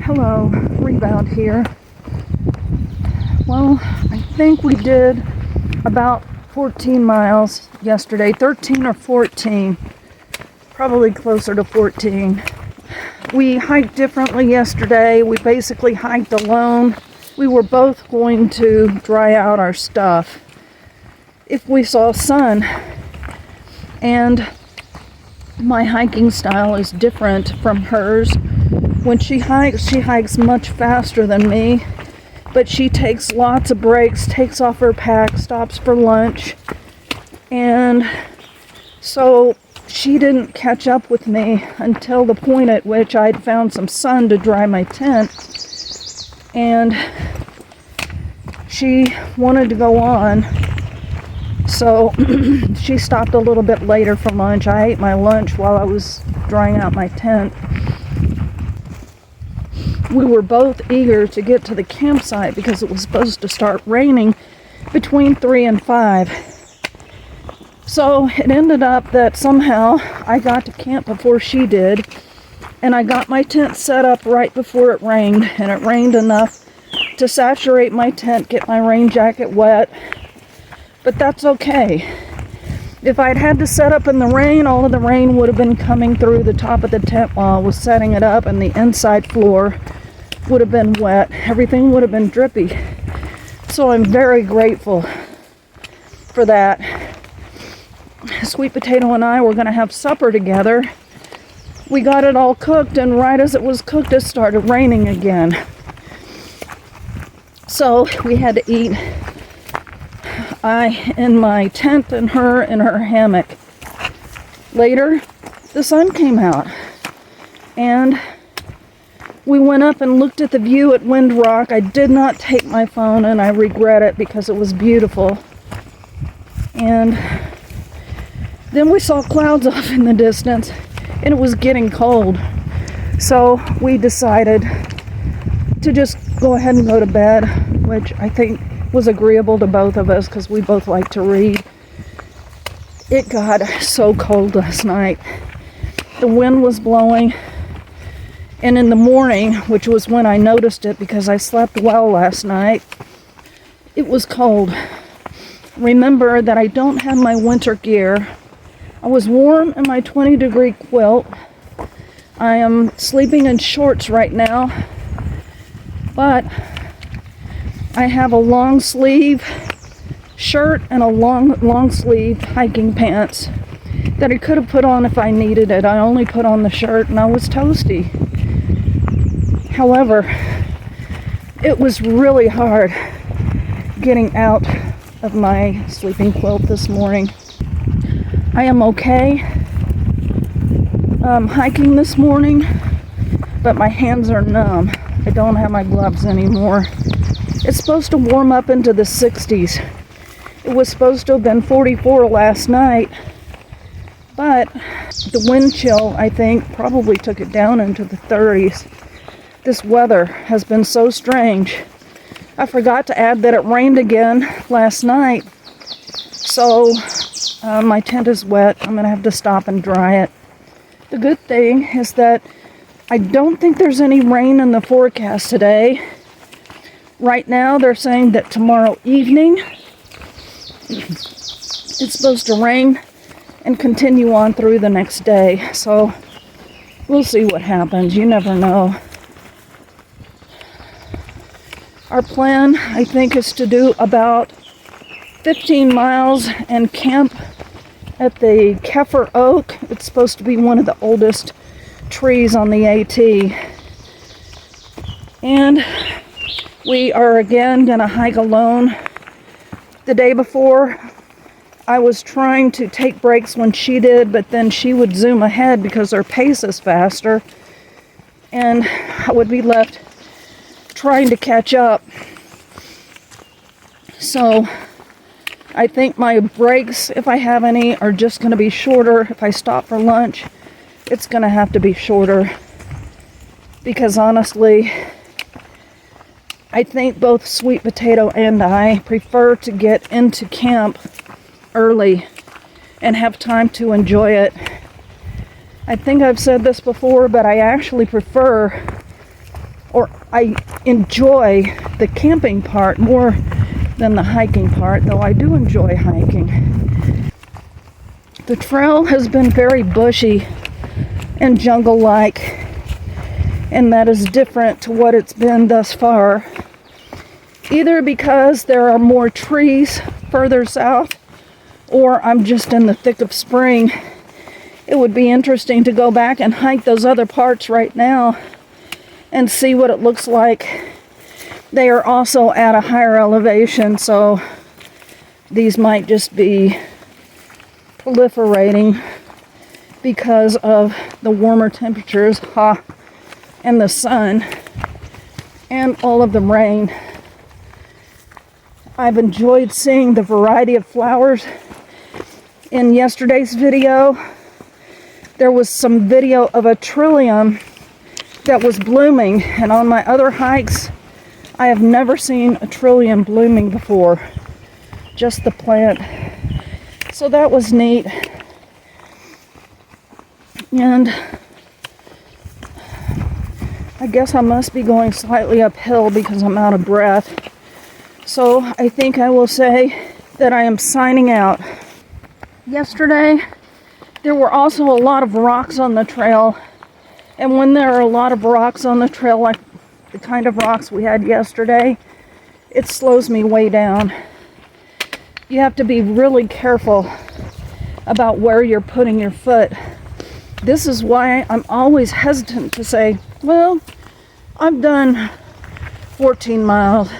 Hello, Rebound here. Well, I think we did about 14 miles yesterday, 13 or 14, probably closer to 14. We hiked differently yesterday. We basically hiked alone. We were both going to dry out our stuff if we saw sun. And my hiking style is different from hers. When she hikes much faster than me, but she takes lots of breaks, takes off her pack, stops for lunch, and so she didn't catch up with me until the point at which I'd found some sun to dry my tent, and she wanted to go on, so she stopped a little bit later for lunch. I ate my lunch while I was drying out my tent. We were both eager to get to the campsite because it was supposed to start raining between 3 and 5. So it ended up that somehow I got to camp before she did, and I got my tent set up right before it rained, and it rained enough to saturate my tent, get my rain jacket wet, but that's okay. If I'd had to set up in the rain, all of the rain would have been coming through the top of the tent while I was setting it up, and the inside floor would have been wet. Everything would have been drippy. So I'm very grateful for that. Sweet Potato and I were going to have supper together. We got it all cooked, and right as it was cooked, it started raining again. So we had to eat. I in my tent and her in her hammock. Later, the sun came out, and we went up and looked at the view at Wind Rock. I did not take my phone, and I regret it because it was beautiful. And then we saw clouds off in the distance, and it was getting cold. So we decided to just go ahead and go to bed, which I think was agreeable to both of us because we both like to read. It got so cold last night. The wind was blowing, and in the morning, which was when I noticed it because I slept well last night, it was cold. Remember that I don't have my winter gear. I was warm in my 20-degree quilt. I am sleeping in shorts right now, but I have a long sleeve shirt and a long sleeve hiking pants that I could have put on if I needed it. I only put on the shirt and I was toasty. However, it was really hard getting out of my sleeping quilt this morning. I am okay hiking this morning, but my hands are numb. I don't have my gloves anymore. It's supposed to warm up into the 60s. It was supposed to have been 44 last night, but the wind chill, I think, probably took it down into the 30s. This weather has been so strange. I forgot to add that it rained again last night, so my tent is wet. I'm going to have to stop and dry it. The good thing is that I don't think there's any rain in the forecast today. Right now, they're saying that tomorrow evening it's supposed to rain and continue on through the next day. So we'll see what happens. You never know. Our plan, I think, is to do about 15 miles and camp at the Kefir Oak. It's supposed to be one of the oldest trees on the AT. And we are again going to hike alone. The day before, I was trying to take breaks when she did, but then she would zoom ahead because her pace is faster, and I would be left trying to catch up. So I think my breaks, if I have any, are just going to be shorter. If I stop for lunch, it's going to have to be shorter, because honestly, I think both Sweet Potato and I prefer to get into camp early and have time to enjoy it. I think I've said this before, but I actually prefer or I enjoy the camping part more than the hiking part, though I do enjoy hiking. The trail has been very bushy and jungle-like, and that is different to what it's been thus far, either because there are more trees further south, or I'm just in the thick of spring. It would be interesting to go back and hike those other parts right now and see what it looks like. They are also at a higher elevation, so these might just be proliferating because of the warmer temperatures, and the sun, and all of the rain. I've enjoyed seeing the variety of flowers. In yesterday's video, there was some video of a trillium that was blooming, and on my other hikes, I have never seen a trillium blooming before, just the plant. So that was neat. And I guess I must be going slightly uphill because I'm out of breath. So I think I will say that I am signing out. Yesterday, there were also a lot of rocks on the trail. And when there are a lot of rocks on the trail, like the kind of rocks we had yesterday, it slows me way down. You have to be really careful about where you're putting your foot. This is why I'm always hesitant to say, well, I've done 14 miles.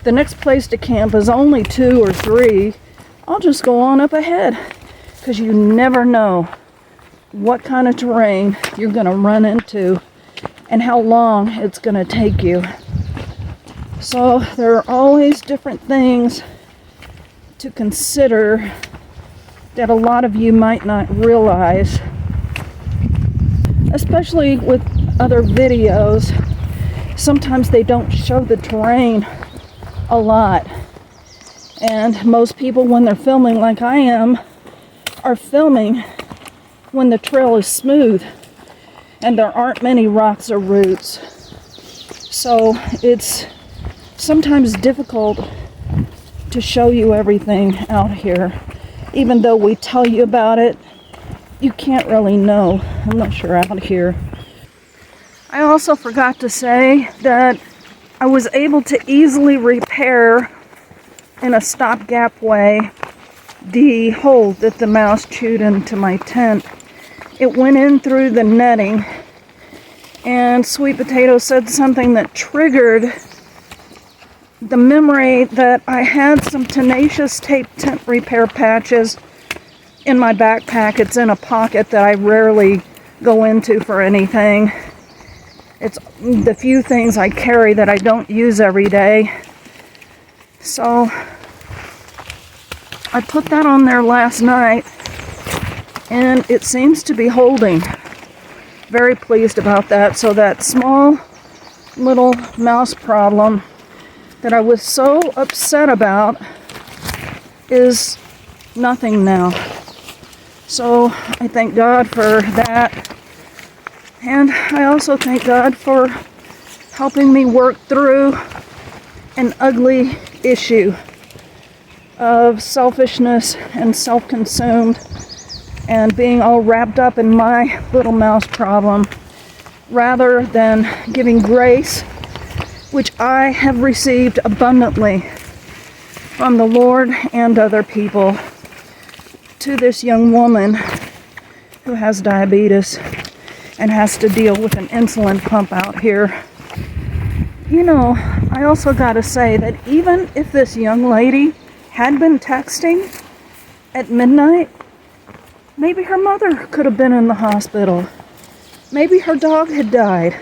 The next place to camp is only 2 or 3. I'll just go on up ahead, because you never know what kind of terrain you're going to run into and how long it's going to take you. So there are always different things to consider that a lot of you might not realize, especially with other videos. Sometimes they don't show the terrain a lot, and most people, when they're filming like I am, are filming when the trail is smooth and there aren't many rocks or roots. So it's sometimes difficult to show you everything out here. Even though we tell you about it, you can't really know unless you're out here. I also forgot to say that I was able to easily repair in a stopgap way the hole that the mouse chewed into my tent. It went in through the netting, and Sweet Potato said something that triggered the memory that I had some Tenacious Tape tent repair patches in my backpack. It's in a pocket that I rarely go into for anything. It's the few things I carry that I don't use every day. So I put that on there last night, and it seems to be holding. Very pleased about that. So that small little mouse problem that I was so upset about is nothing now. So I thank God for that. And I also thank God for helping me work through an ugly issue of selfishness and self-consumed and being all wrapped up in my little mouse problem, rather than giving grace, which I have received abundantly from the Lord and other people, to this young woman who has diabetes and has to deal with an insulin pump out here. You know, I also gotta say that even if this young lady had been texting at midnight, maybe her mother could have been in the hospital. Maybe her dog had died.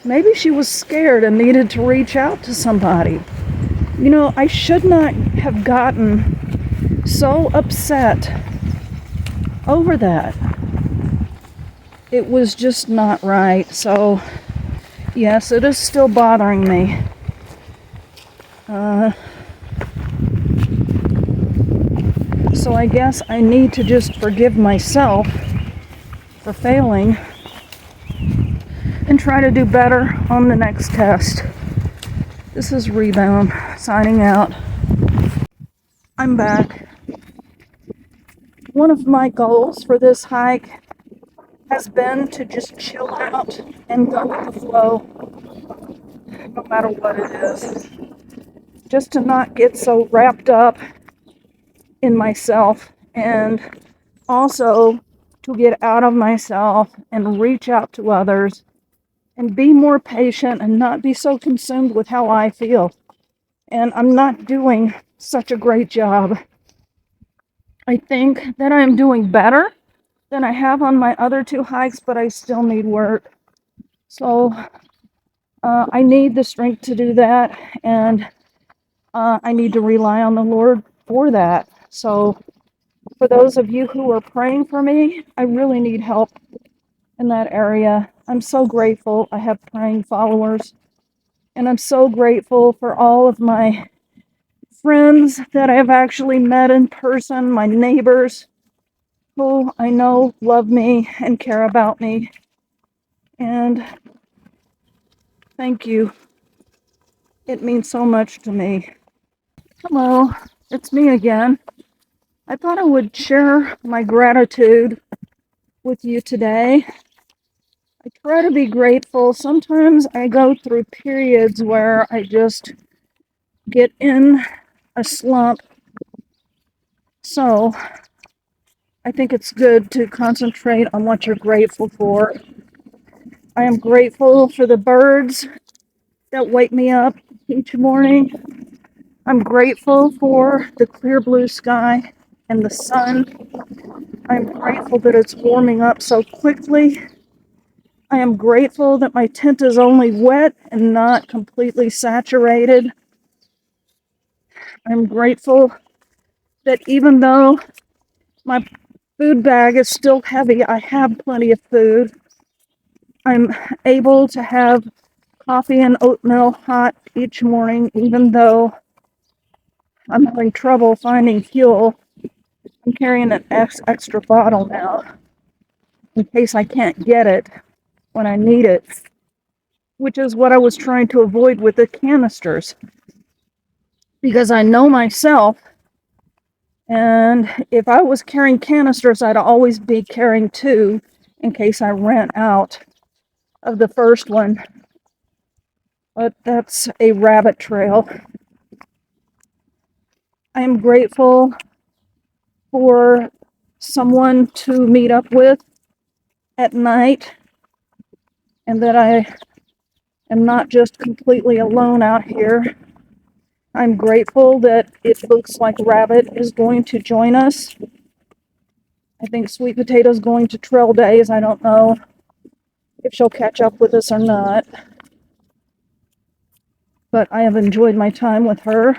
Maybe she was scared and needed to reach out to somebody. You know, I should not have gotten so upset over that. It was just not right. So, yes, it is still bothering me. So I guess I need to just forgive myself for failing and try to do better on the next test. This is Rebound, signing out. I'm back. One of my goals for this hike has been to just chill out and go with the flow, no matter what it is. Just to not get so wrapped up in myself, and also to get out of myself and reach out to others and be more patient and not be so consumed with how I feel. And I'm not doing such a great job. I think that I am doing better than I have on my other 2 hikes, but I still need work. So I need the strength to do that, and I need to rely on the Lord for that. So for those of you who are praying for me, I really need help in that area. I'm so grateful I have praying followers, and I'm so grateful for all of my friends that I've actually met in person, my neighbors who I know love me and care about me. And thank you. It means so much to me. Hello, it's me again. I thought I would share my gratitude with you today. I try to be grateful. Sometimes I go through periods where I just get in a slump. So I think it's good to concentrate on what you're grateful for. I am grateful for the birds that wake me up each morning. I'm grateful for the clear blue sky and the sun. I'm grateful that it's warming up so quickly. I am grateful that my tent is only wet and not completely saturated. I'm grateful that even though my food bag is still heavy, I have plenty of food. I'm able to have coffee and oatmeal hot each morning, even though I'm having trouble finding fuel. I'm carrying an extra bottle now in case I can't get it when I need it, which is what I was trying to avoid with the canisters, because I know myself, and if I was carrying canisters, I'd always be carrying 2 in case I ran out of the first one. But that's a rabbit trail. I am grateful for someone to meet up with at night, and that I am not just completely alone out here. I'm grateful that it looks like Rabbit is going to join us. I think Sweet Potato's going to Trail Days. I don't know if she'll catch up with us or not, but I have enjoyed my time with her,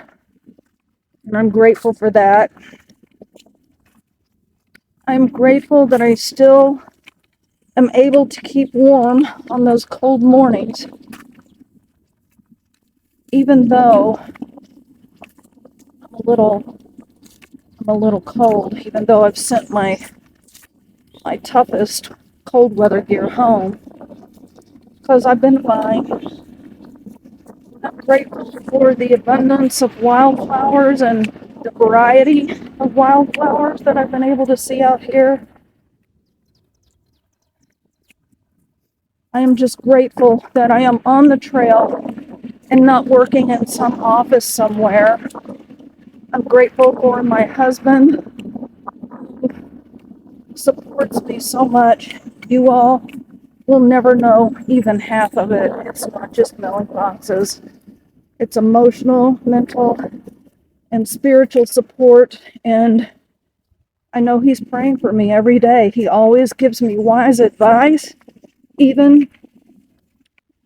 and I'm grateful for that. I'm grateful that I still am able to keep warm on those cold mornings, even though I'm a little cold, even though I've sent my toughest cold weather gear home, because I've been fine. I'm grateful for the abundance of wildflowers and the variety of wildflowers that I've been able to see out here. I am just grateful that I am on the trail and not working in some office somewhere. I'm grateful for my husband, who supports me so much. You all will never know even half of it. It's not just mailing boxes. It's emotional, mental, and spiritual support, and I know he's praying for me every day. He always gives me wise advice, even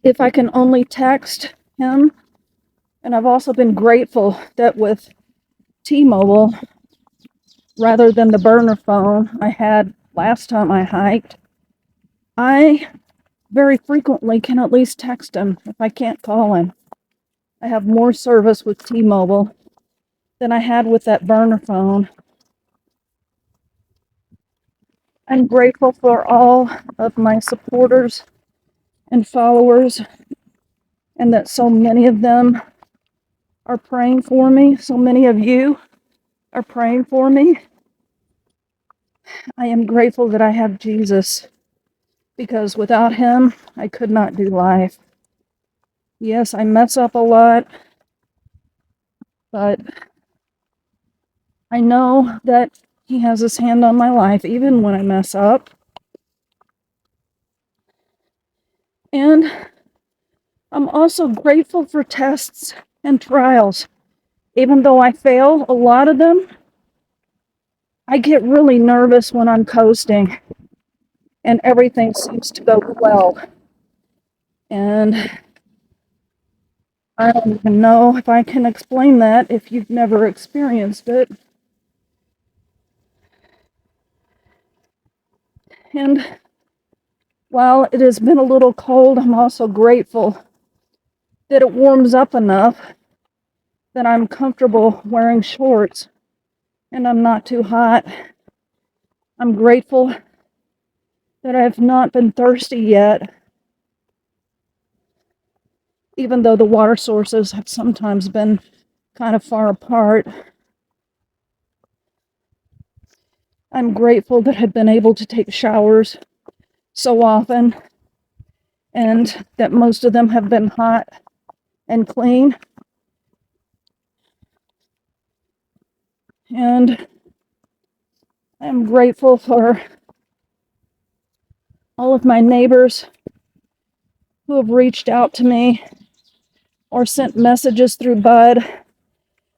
if I can only text him. And I've also been grateful that with T-Mobile, rather than the burner phone I had last time I hiked, I very frequently can at least text him if I can't call him. I have more service with T-Mobile than I had with that burner phone. I'm grateful for all of my supporters and followers, and that so many of them are praying for me. So many of you are praying for me. I am grateful that I have Jesus, because without him, I could not do life. Yes, I mess up a lot, but I know that he has his hand on my life, even when I mess up. And I'm also grateful for tests and trials. Even though I fail a lot of them, I get really nervous when I'm coasting and everything seems to go well. And I don't even know if I can explain that if you've never experienced it. And while it has been a little cold, I'm also grateful that it warms up enough that I'm comfortable wearing shorts and I'm not too hot. I'm grateful that I've not been thirsty yet, even though the water sources have sometimes been kind of far apart. I'm grateful that I've been able to take showers so often and that most of them have been hot and clean. And I'm grateful for all of my neighbors who have reached out to me or sent messages through Bud.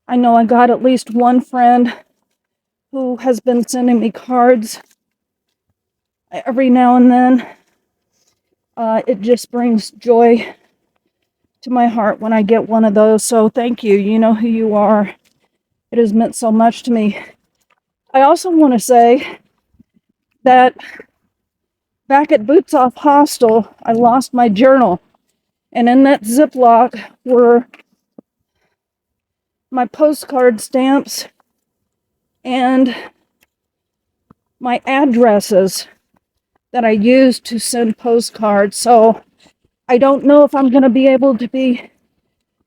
I know I got at least one friend who has been sending me cards every now and then. It just brings joy to my heart when I get one of those. So thank you. You know who you are. It has meant so much to me. I also want to say that back at Boots Off Hostel, I lost my journal. And in that Ziploc were my postcard stamps and my addresses that I used to send postcards. So I don't know if I'm going to be able to be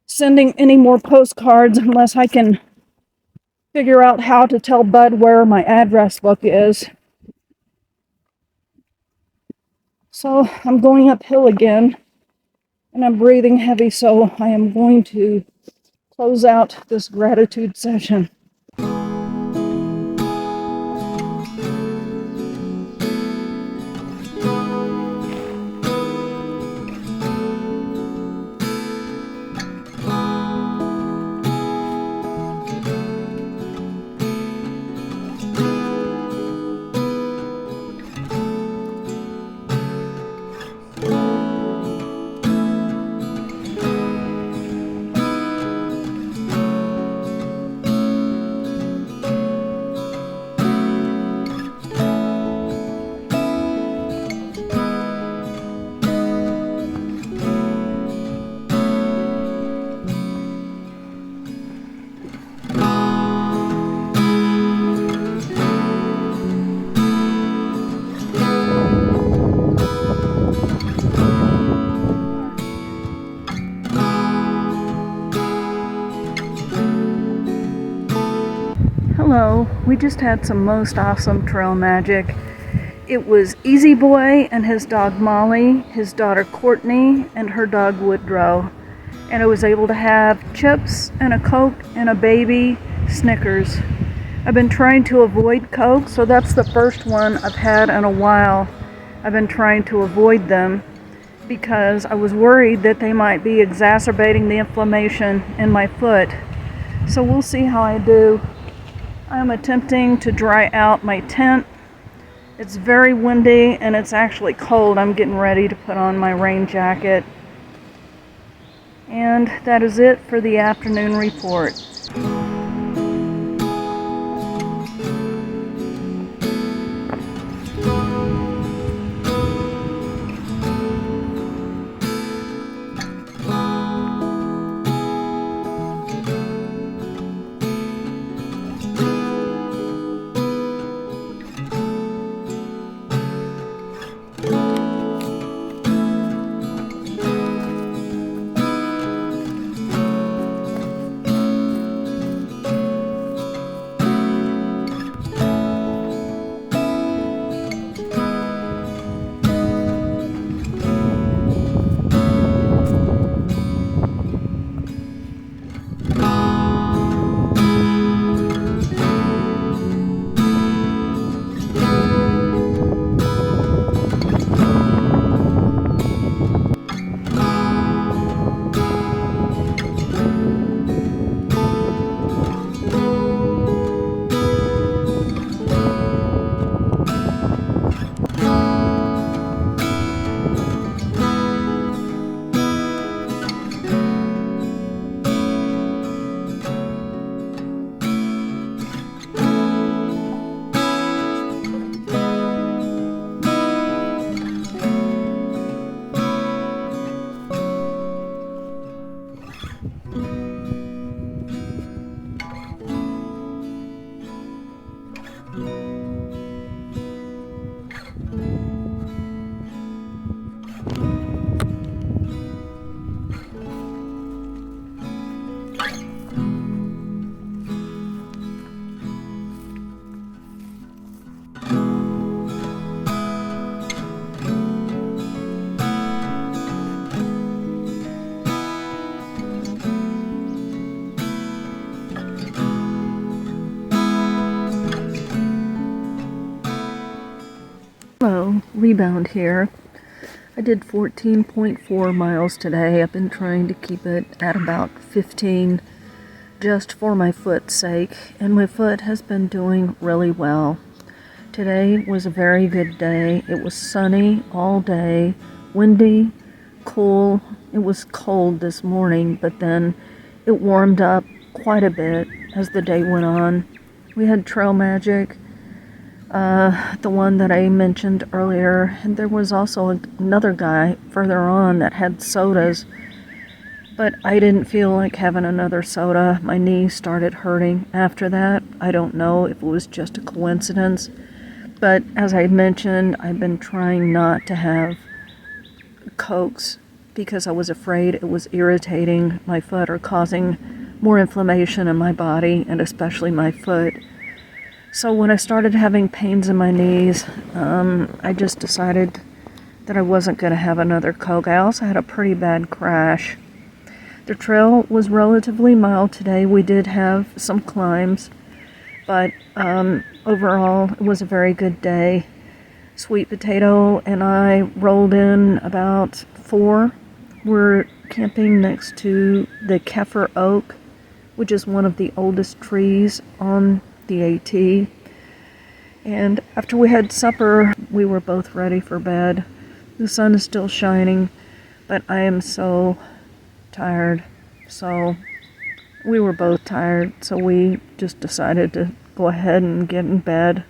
sending any more postcards unless I can figure out how to tell Bud where my address book is. So I'm going uphill again and I'm breathing heavy, so I am going to close out this gratitude session. Hello, we just had some most awesome trail magic. It was Easy Boy and his dog Molly, his daughter Courtney, and her dog Woodrow. And I was able to have chips and a Coke and a baby Snickers. I've been trying to avoid Coke, so that's the first one I've had in a while. I've been trying to avoid them because I was worried that they might be exacerbating the inflammation in my foot. So we'll see how I do. I'm attempting to dry out my tent. It's very windy and it's actually cold. I'm getting ready to put on my rain jacket. And that is it for the afternoon report. Rebound here. I did 14.4 miles today. I've been trying to keep it at about 15 just for my foot's sake, and my foot has been doing really well. Today was a very good day. It was sunny all day, windy, cool. It was cold this morning, but then it warmed up quite a bit as the day went on. We had Trail Magic, the one that I mentioned earlier, and there was also another guy further on that had sodas, but I didn't feel like having another soda. My knee started hurting after that. I don't know if it was just a coincidence, but as I mentioned, I've been trying not to have Cokes because I was afraid it was irritating my foot or causing more inflammation in my body, and especially my foot. So when I started having pains in my knees, I just decided that I wasn't going to have another Coke. I also had a pretty bad crash. The trail was relatively mild today. We did have some climbs, but overall it was a very good day. Sweet Potato and I rolled in about 4. We're camping next to the Kaffir Oak, which is one of the oldest trees on the AT. And after we had supper, we were both ready for bed. The sun is still shining, but I am so tired. So we were both tired, so we just decided to go ahead and get in bed.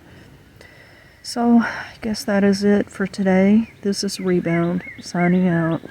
So I guess that is it for today. This is Rebound, signing out.